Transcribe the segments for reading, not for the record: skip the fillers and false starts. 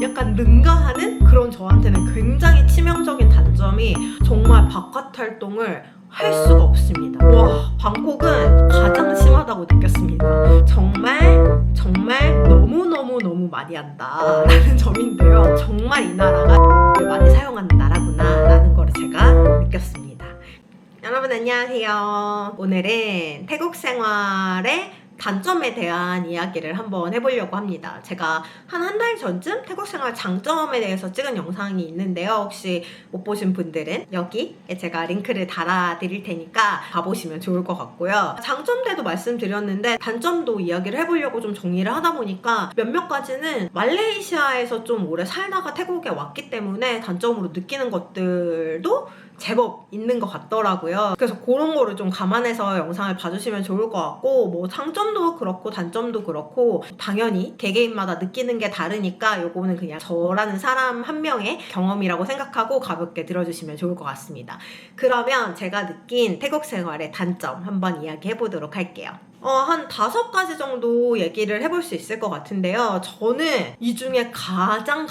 약간 능가하는 그런 저한테는 굉장히 치명적인 단점이 정말 바깥 활동을 할 수가 없습니다. 와, 방콕은 가장 심하다고 느꼈습니다. 정말 너무 많이 한다 라는 점인데요. 정말 이 나라가 많이 사용하는 나라구나 라는 걸 제가 느꼈습니다. 여러분 안녕하세요. 오늘은 태국 생활의 단점에 대한 이야기를 한번 해보려고 합니다. 제가 한 달 전쯤 태국 생활 장점에 대해서 찍은 영상이 있는데요. 혹시 못 보신 분들은 여기에 제가 링크를 달아드릴 테니까 봐보시면 좋을 것 같고요. 장점 때도 말씀드렸는데 단점도 이야기를 해보려고 좀 정리를 하다 보니까 몇몇 가지는 말레이시아에서 좀 오래 살다가 태국에 왔기 때문에 단점으로 느끼는 것들도 제법 있는 것 같더라고요. 그래서 그런 거를 좀 감안해서 영상을 봐주시면 좋을 것 같고, 뭐 장점도 그렇고 단점도 그렇고 당연히 개개인마다 느끼는 게 다르니까 요거는 그냥 저라는 사람 한 명의 경험이라고 생각하고 가볍게 들어주시면 좋을 것 같습니다. 그러면 제가 느낀 태국 생활의 단점 한번 이야기해 보도록 할게요. 한 5가지 정도 얘기를 해볼 수 있을 것 같은데요. 저는 이 중에 가장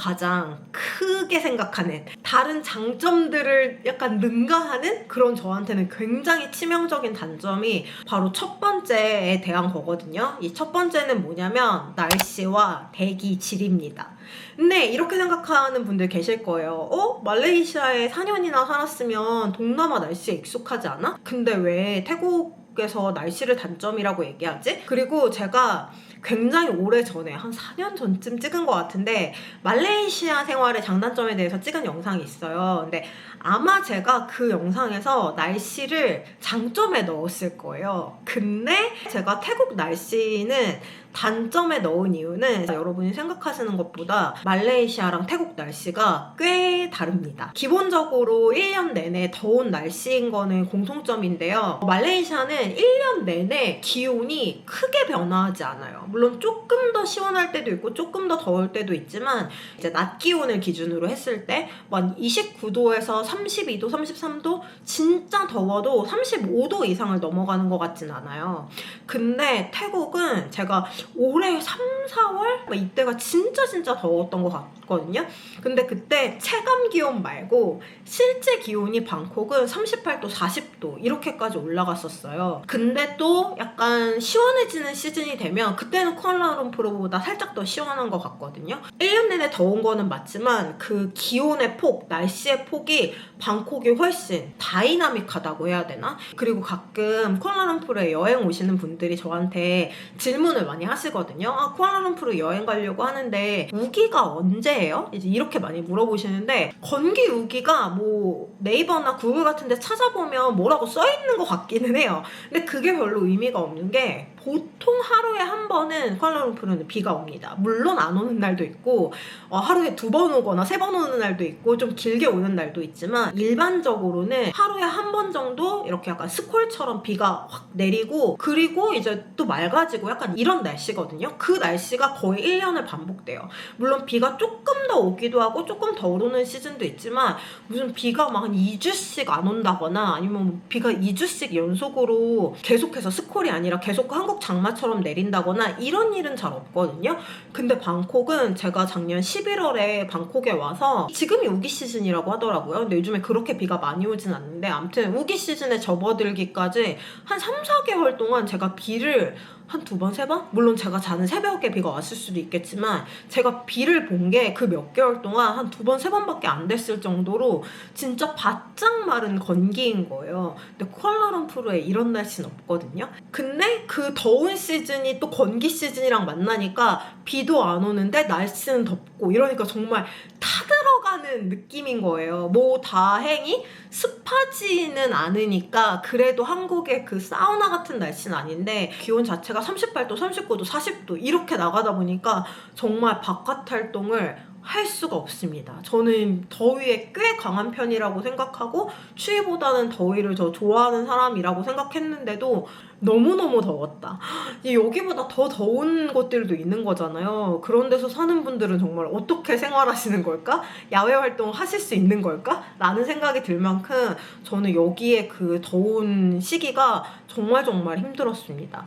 크게 생각하는, 다른 장점들을 약간 능가하는 그런 저한테는 굉장히 치명적인 단점이 바로 첫 번째에 대한 거거든요. 이 첫 번째는 뭐냐면 날씨와 대기 질입니다. 근데 이렇게 생각하는 분들 계실 거예요. 말레이시아에 4년이나 살았으면 동남아 날씨에 익숙하지 않아? 근데 왜 태국에서 날씨를 단점이라고 얘기하지? 그리고 제가 굉장히 오래 전에 한 4년 전쯤 찍은 것 같은데 말레이시아 생활의 장단점에 대해서 찍은 영상이 있어요. 근데 아마 제가 그 영상에서 날씨를 장점에 넣었을 거예요. 근데 제가 태국 날씨는 단점에 넣은 이유는 여러분이 생각하시는 것보다 말레이시아랑 태국 날씨가 꽤 다릅니다. 기본적으로 1년 내내 더운 날씨인 거는 공통점인데요. 말레이시아는 1년 내내 기온이 크게 변화하지 않아요. 물론 조금 더 시원할 때도 있고 조금 더 더울 때도 있지만 이제 낮 기온을 기준으로 했을 때 29도에서 32도, 33도 진짜 더워도 35도 이상을 넘어가는 것 같진 않아요. 근데 태국은 제가 올해 3, 4월? 이때가 진짜 더웠던 것 같거든요. 근데 그때 체감 기온 말고 실제 기온이 방콕은 38도, 40도 이렇게까지 올라갔었어요. 근데 또 약간 시원해지는 시즌이 되면 그때는 쿠알라룸푸르보다 살짝 더 시원한 것 같거든요. 1년 내내 더운 거는 맞지만 그 기온의 폭, 날씨의 폭이 방콕이 훨씬 다이나믹하다고 해야 되나? 그리고 가끔 쿠알라룸푸르에 여행 오시는 분들이 저한테 질문을 많이 하시거든요. 쿠알라룸푸르 여행 가려고 하는데 우기가 언제예요? 이제 이렇게 많이 물어보시는데 건기 우기가 뭐 네이버나 구글 같은 데 찾아보면 뭐라고 써있는 것 같기는 해요. 근데 그게 별로 의미가 없는 게 보통 하루에 한 번은 쿠알라룸푸르는 비가 옵니다. 물론 안 오는 날도 있고 하루에 2번 오거나 3번 오는 날도 있고 좀 길게 오는 날도 있지만 일반적으로는 하루에 한 번 정도 이렇게 약간 스콜처럼 비가 확 내리고 그리고 이제 또 맑아지고 약간 이런 날씨거든요. 그 날씨가 거의 1년을 반복돼요. 물론 비가 조금 더 오기도 하고 조금 덜 오는 시즌도 있지만 무슨 비가 막 한 2주씩 안 온다거나 아니면 비가 2주씩 연속으로 계속해서 스콜이 아니라 계속 한국 장마처럼 내린다거나 이런 일은 잘 없거든요. 근데 방콕은 제가 작년 11월에 방콕에 와서 지금이 우기 시즌이라고 하더라고요. 근데 요즘에 그렇게 비가 많이 오진 않는데 아무튼 우기 시즌에 접어들기까지 한 3, 4개월 동안 제가 비를 한 2번, 3번? 물론 제가 자는 새벽에 비가 왔을 수도 있겠지만 제가 비를 본 게 그 몇 개월 동안 한 2번, 3번밖에 안 됐을 정도로 진짜 바짝 마른 건기인 거예요. 근데 쿠알라룸푸르에 이런 날씨는 없거든요. 근데 그 더운 시즌이 또 건기 시즌이랑 만나니까 비도 안 오는데 날씨는 덥고 이러니까 정말 타들어가는 느낌인 거예요. 뭐 다행히 습하지는 않으니까 그래도 한국의 그 사우나 같은 날씨는 아닌데 기온 자체가 38도, 39도, 40도 이렇게 나가다 보니까 정말 바깥 활동을 할 수가 없습니다. 저는 더위에 꽤 강한 편이라고 생각하고 추위보다는 더위를 더 좋아하는 사람이라고 생각했는데도 너무너무 더웠다. 여기보다 더 더운 곳들도 있는 거잖아요. 그런 데서 사는 분들은 정말 어떻게 생활하시는 걸까? 야외 활동 하실 수 있는 걸까? 라는 생각이 들 만큼 저는 여기에 그 더운 시기가 정말 힘들었습니다.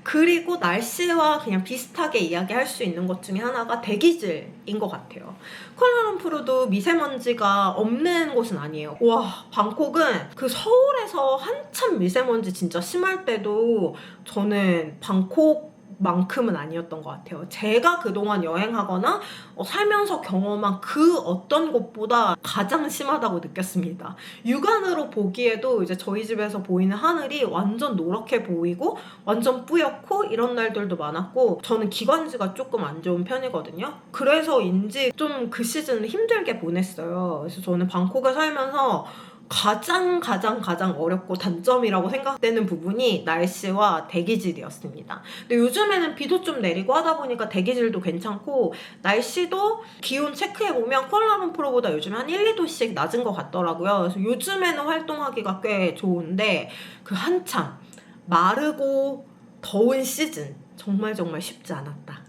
그리고 날씨와 그냥 비슷하게 이야기할 수 있는 것 중에 하나가 대기질인 것 같아요. 쿠알라룸푸르도 미세먼지가 없는 곳은 아니에요. 와, 방콕은 그 서울에서 한참 미세먼지 진짜 심할 때도 저는 방콕만큼은 아니었던 것 같아요. 제가 그동안 여행하거나 살면서 경험한 그 어떤 곳보다 가장 심하다고 느꼈습니다. 육안으로 보기에도 이제 저희 집에서 보이는 하늘이 완전 노랗게 보이고 완전 뿌옇고 이런 날들도 많았고, 저는 기관지가 조금 안 좋은 편이거든요. 그래서인지 좀 그 시즌을 힘들게 보냈어요. 그래서 저는 방콕에 살면서 가장 어렵고 단점이라고 생각되는 부분이 날씨와 대기질이었습니다. 근데 요즘에는 비도 좀 내리고 하다 보니까 대기질도 괜찮고 날씨도 기온 체크해보면 쿠알라룸푸르보다 요즘에 한 1, 2도씩 낮은 것 같더라고요. 그래서 요즘에는 활동하기가 꽤 좋은데 그 한참 마르고 더운 시즌 정말 쉽지 않았다.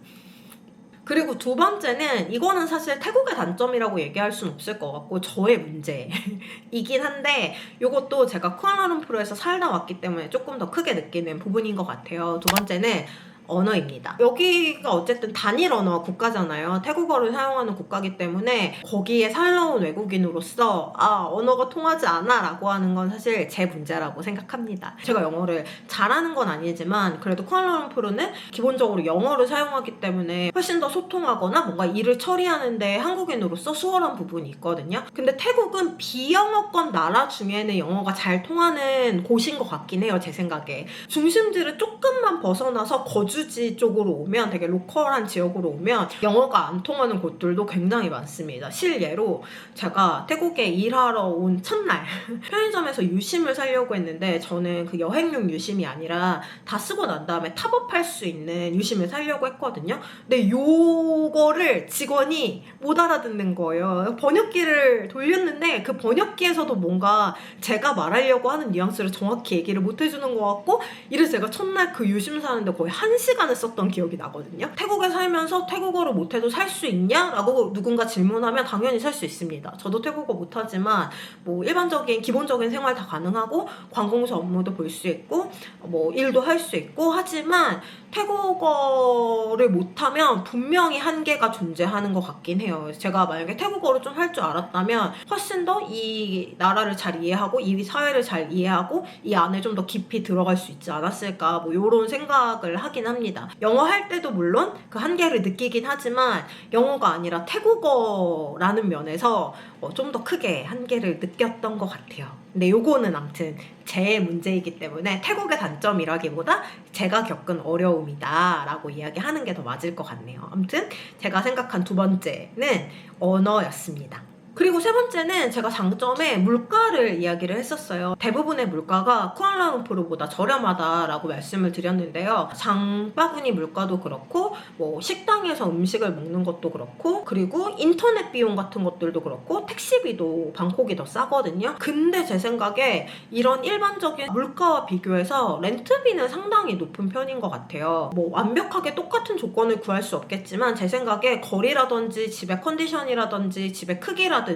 그리고 두 번째는, 이거는 사실 태국의 단점이라고 얘기할 순 없을 것 같고 저의 문제이긴 한데, 이것도 제가 쿠알라룸푸르에서 살다 왔기 때문에 조금 더 크게 느끼는 부분인 것 같아요. 두 번째는 언어입니다. 여기가 어쨌든 단일 언어 국가잖아요. 태국어를 사용하는 국가이기 때문에 거기에 살러 온 외국인으로서 언어가 통하지 않아 라고 하는 건 사실 제 문제라고 생각합니다. 제가 영어를 잘하는 건 아니지만 그래도 쿠알라룸푸르는 기본적으로 영어를 사용하기 때문에 훨씬 더 소통하거나 뭔가 일을 처리하는데 한국인으로서 수월한 부분이 있거든요. 근데 태국은 비영어권 나라 중에는 영어가 잘 통하는 곳인 것 같긴 해요, 제 생각에. 중심지를 조금만 벗어나서 거주지 쪽으로 오면, 되게 로컬한 지역으로 오면 영어가 안 통하는 곳들도 굉장히 많습니다. 실예로 제가 태국에 일하러 온 첫날 편의점에서 유심을 사려고 했는데, 저는 그 여행용 유심이 아니라 다 쓰고 난 다음에 탑업할 수 있는 유심을 사려고 했거든요. 근데 요거를 직원이 못 알아듣는 거예요. 번역기를 돌렸는데 그 번역기에서도 뭔가 제가 말하려고 하는 뉘앙스를 정확히 얘기를 못 해주는 것 같고, 이래서 제가 첫날 그 유심 사는데 거의 1시간을 썼던 기억이 나거든요. 태국에 살면서 태국어를 못해도 살 수 있냐? 라고 누군가 질문하면 당연히 살 수 있습니다. 저도 태국어 못하지만 뭐 일반적인 기본적인 생활 다 가능하고 관공서 업무도 볼 수 있고 뭐 일도 할 수 있고 하지만, 태국어를 못하면 분명히 한계가 존재하는 것 같긴 해요. 제가 만약에 태국어를 좀 할 줄 알았다면 훨씬 더 이 나라를 잘 이해하고 이 사회를 잘 이해하고 이 안에 좀 더 깊이 들어갈 수 있지 않았을까, 뭐 이런 생각을 하긴 합니다. 영어 할 때도 물론 그 한계를 느끼긴 하지만 영어가 아니라 태국어라는 면에서 좀 더 크게 한계를 느꼈던 것 같아요. 근데 요거는 아무튼 제 문제이기 때문에 태국의 단점이라기보다 제가 겪은 어려움이다 라고 이야기하는 게 더 맞을 것 같네요. 아무튼 제가 생각한 두 번째는 언어였습니다. 그리고 세 번째는 제가 장점에 물가를 이야기를 했었어요. 대부분의 물가가 쿠알라룸푸르보다 저렴하다라고 말씀을 드렸는데요. 장바구니 물가도 그렇고 뭐 식당에서 음식을 먹는 것도 그렇고, 그리고 인터넷 비용 같은 것들도 그렇고 택시비도 방콕이 더 싸거든요. 근데 제 생각에 이런 일반적인 물가와 비교해서 렌트비는 상당히 높은 편인 것 같아요. 뭐 완벽하게 똑같은 조건을 구할 수 없겠지만 제 생각에 거리라든지 집의 컨디션이라든지 집의 크기라든지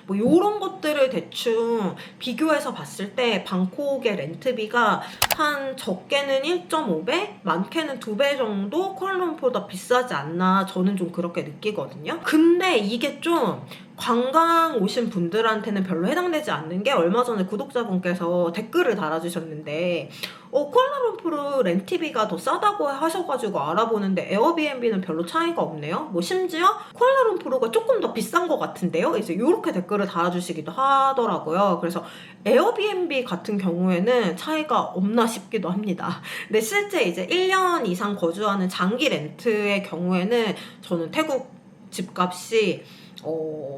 뭐 이런 것들을 대충 비교해서 봤을 때 방콕의 렌트비가 한 적게는 1.5배, 많게는 2배 정도 쿠알라룸푸르보다 비싸지 않나, 저는 좀 그렇게 느끼거든요. 근데 이게 좀 관광 오신 분들한테는 별로 해당되지 않는 게, 얼마 전에 구독자분께서 댓글을 달아주셨는데 쿠알라룸푸르 렌트비가 더 싸다고 하셔가지고 알아보는데 에어비앤비는 별로 차이가 없네요. 뭐 심지어 쿠알라룸푸르가 조금 더 비싼 것 같은데요? 이제 이렇게 댓글을 달아주시기도 하더라고요. 그래서 에어비앤비 같은 경우에는 차이가 없나 싶기도 합니다. 근데 실제 이제 1년 이상 거주하는 장기 렌트의 경우에는 저는 태국 집값이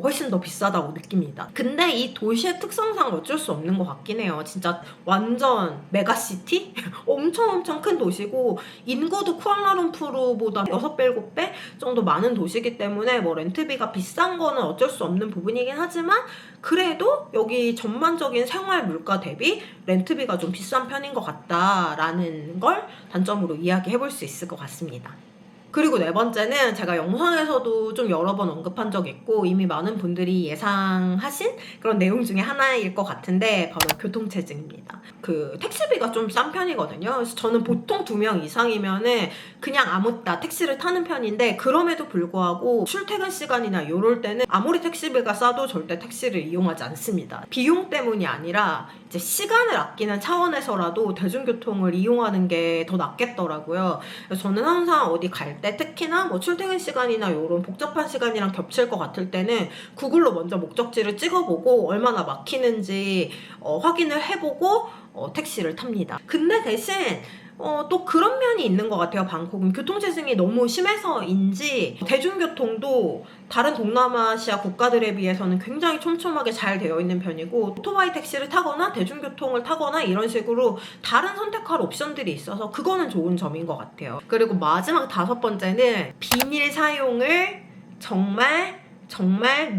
훨씬 더 비싸다고 느낍니다. 근데 이 도시의 특성상 어쩔 수 없는 것 같긴 해요. 진짜 완전 메가시티? 엄청 큰 도시고 인구도 쿠알라룸푸르보다 6배, 7배 정도 많은 도시이기 때문에 뭐 렌트비가 비싼 거는 어쩔 수 없는 부분이긴 하지만 그래도 여기 전반적인 생활 물가 대비 렌트비가 좀 비싼 편인 것 같다라는 걸 단점으로 이야기해 볼 수 있을 것 같습니다. 그리고 네 번째는 제가 영상에서도 좀 여러 번 언급한 적 있고 이미 많은 분들이 예상하신 그런 내용 중에 하나일 것 같은데 바로 교통체증입니다. 그 택시비가 좀 싼 편이거든요. 그래서 저는 보통 2명 이상이면은 그냥 아무 나 택시를 타는 편인데 그럼에도 불구하고 출퇴근 시간이나 이럴 때는 아무리 택시비가 싸도 절대 택시를 이용하지 않습니다. 비용 때문이 아니라 이제 시간을 아끼는 차원에서라도 대중교통을 이용하는 게 더 낫겠더라고요. 그래서 저는 항상 어디 갈 때 특히나 뭐 출퇴근 시간이나 이런 복잡한 시간이랑 겹칠 것 같을 때는 구글로 먼저 목적지를 찍어보고 얼마나 막히는지 확인을 해보고 택시를 탑니다. 근데 대신 또 그런 면이 있는 것 같아요. 방콕은 교통체증이 너무 심해서인지 대중교통도 다른 동남아시아 국가들에 비해서는 굉장히 촘촘하게 잘 되어 있는 편이고 오토바이 택시를 타거나 대중교통을 타거나 이런 식으로 다른 선택할 옵션들이 있어서 그거는 좋은 점인 것 같아요. 그리고 마지막 5번째는 비닐 사용을 정말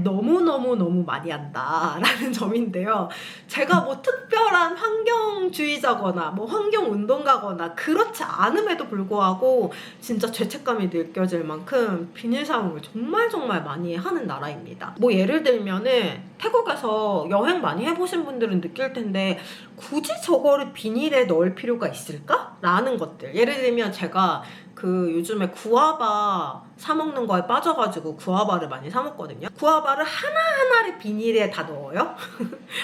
너무 많이 한다라는 점인데요. 제가 뭐 특별한 환경주의자거나 뭐 환경운동가거나 그렇지 않음에도 불구하고 진짜 죄책감이 느껴질 만큼 비닐 사용을 정말 많이 하는 나라입니다. 뭐 예를 들면은 태국에서 여행 많이 해보신 분들은 느낄 텐데 굳이 저거를 비닐에 넣을 필요가 있을까? 라는 것들. 예를 들면 제가 그 요즘에 구아바 사먹는 거에 빠져가지고 구아바를 많이 사먹거든요. 구아바를 하나하나를 비닐에 다 넣어요.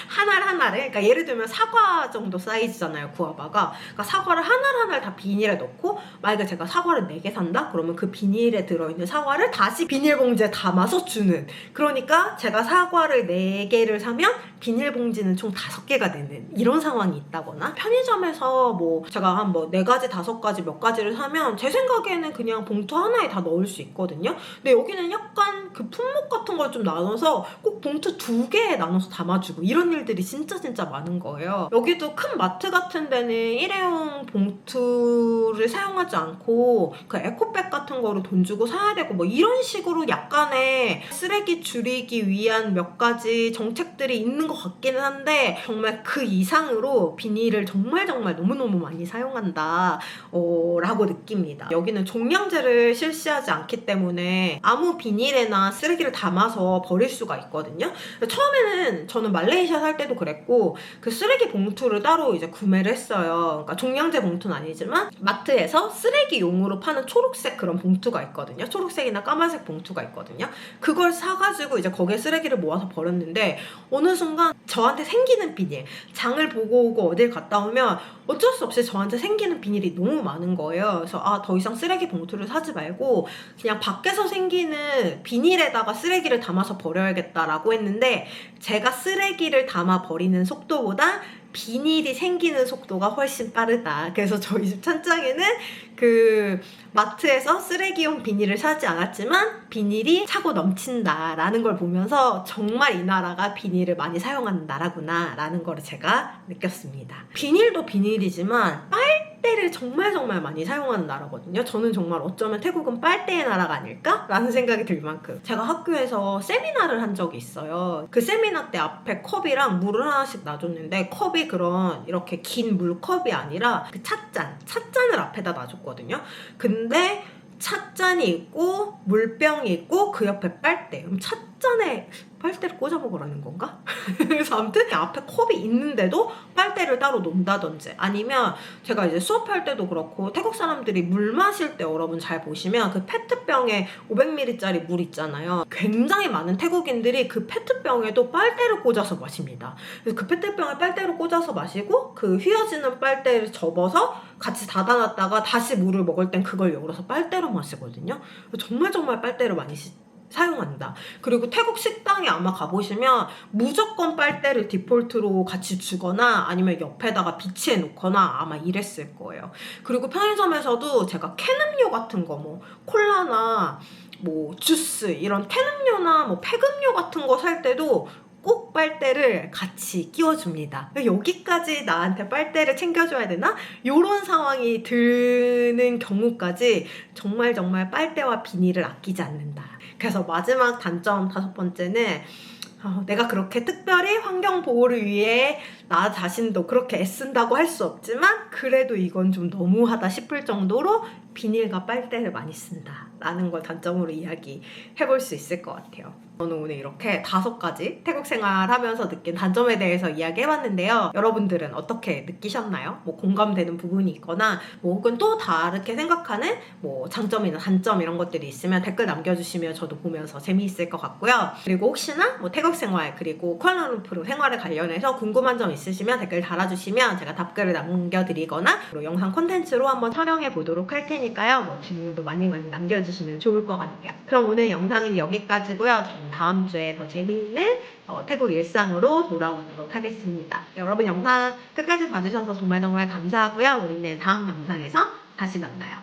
하나를. 그러니까 예를 들면 사과 정도 사이즈잖아요, 구아바가. 그러니까 사과를 하나를 다 비닐에 넣고 만약에 제가 사과를 4개 산다? 그러면 그 비닐에 들어있는 사과를 다시 비닐봉지에 담아서 주는. 그러니까 제가 사과를 4개를 사면 비닐봉지는 총 5개가 되는 이런 상황이 있다거나 편의점에서 뭐 제가 한 뭐 4가지, 5가지 몇 가지를 사면 제 생각에는 그냥 봉투 하나에 다 넣을 수 있거든요. 근데 여기는 약간 그 품목 같은 걸 좀 나눠서 꼭 봉투 2개에 나눠서 담아주고 이런 일들이 진짜 많은 거예요. 여기도 큰 마트 같은 데는 일회용 봉투를 사용하지 않고 그 에코백 같은 거로 돈 주고 사야 되고 뭐 이런 식으로 약간의 쓰레기 줄이기 위한 몇 가지 정책들이 있는 것 같기는 한데 정말 그 이상으로 비닐을 정말 너무 많이 사용한다 라고 느낍니다. 여기는 종량제를 실시하지 않기 때문에 아무 비닐에나 쓰레기를 담아서 버릴 수가 있거든요. 처음에는 저는 말레이시아 살 때도 그랬고 그 쓰레기 봉투를 따로 이제 구매를 했어요. 그러니까 종량제 봉투는 아니지만 마트에서 쓰레기용으로 파는 초록색 그런 봉투가 있거든요. 초록색이나 까만색 봉투가 있거든요. 그걸 사가지고 이제 거기에 쓰레기를 모아서 버렸는데 어느 순간 저한테 생기는 비닐, 장을 보고 오고 어딜 갔다 오면 어쩔 수 없이 저한테 생기는 비닐이 너무 많은 거예요. 그래서 더 이상 쓰레기 봉투를 사지 말고 그냥 밖에서 생기는 비닐에다가 쓰레기를 담아서 버려야겠다라고 했는데 제가 쓰레기를 담아 버리는 속도보다 비닐이 생기는 속도가 훨씬 빠르다. 그래서 저희 집 찬장에는 그 마트에서 쓰레기용 비닐을 사지 않았지만 비닐이 차고 넘친다라는 걸 보면서 정말 이 나라가 비닐을 많이 사용하는 나라구나 라는 걸 제가 느꼈습니다. 비닐도 비닐이지만 빨대를 정말 많이 사용하는 나라거든요. 저는 정말 어쩌면 태국은 빨대의 나라가 아닐까? 라는 생각이 들 만큼 제가 학교에서 세미나를 한 적이 있어요. 그 세미나 때 앞에 컵이랑 물을 하나씩 놔줬는데 컵이 그런 이렇게 긴 물컵이 아니라 그 찻잔을 앞에다 놔줬거든요. 근데 찻잔이 있고 물병이 있고 그 옆에 빨대. 그럼 찻잔에 빨대를 꽂아 먹으라는 건가? 그래서 아무튼 앞에 컵이 있는데도 빨대를 따로 놓는다든지 아니면 제가 이제 수업할 때도 그렇고 태국 사람들이 물 마실 때 여러분 잘 보시면 그 페트병에 500ml짜리 물 있잖아요. 굉장히 많은 태국인들이 그 페트병에도 빨대를 꽂아서 마십니다. 그래서 그 페트병에 빨대를 꽂아서 마시고 그 휘어지는 빨대를 접어서 같이 닫아놨다가 다시 물을 먹을 땐 그걸 열어서 빨대로 마시거든요. 정말 빨대를 많이 사용한다. 그리고 태국 식당에 아마 가보시면 무조건 빨대를 디폴트로 같이 주거나 아니면 옆에다가 비치해 놓거나 아마 이랬을 거예요. 그리고 편의점에서도 제가 캔음료 같은 거 뭐 콜라나 뭐 주스 이런 텐음료나 뭐 폐금료 같은 거 살 때도 꼭 빨대를 같이 끼워줍니다. 여기까지 나한테 빨대를 챙겨줘야 되나? 이런 상황이 드는 경우까지 정말 빨대와 비닐을 아끼지 않는다. 그래서 마지막 단점 5번째는 내가 그렇게 특별히 환경 보호를 위해 나 자신도 그렇게 애쓴다고 할 수 없지만 그래도 이건 좀 너무하다 싶을 정도로 비닐과 빨대를 많이 쓴다 라는 걸 단점으로 이야기해 볼 수 있을 것 같아요. 저는 오늘 이렇게 5가지 태국 생활하면서 느낀 단점에 대해서 이야기해봤는데요. 여러분들은 어떻게 느끼셨나요? 뭐 공감되는 부분이 있거나 뭐 혹은 또 다르게 생각하는 뭐 장점이나 단점 이런 것들이 있으면 댓글 남겨주시면 저도 보면서 재미있을 것 같고요. 그리고 혹시나 뭐 태국 생활 그리고 쿠알라룸푸르 생활에 관련해서 궁금한 점 있으시면 댓글 달아주시면 제가 답글을 남겨드리거나 그리고 영상 콘텐츠로 한번 촬영해 보도록 할 테니까요. 뭐 질문도 많이 남겨주시면 좋을 것 같아요. 그럼 오늘 영상은 여기까지고요. 다음 주에 더 재미있는 태국 일상으로 돌아오도록 하겠습니다. 여러분 영상 끝까지 봐주셔서 정말 감사하고요. 우리는 다음 영상에서 다시 만나요.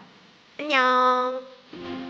안녕.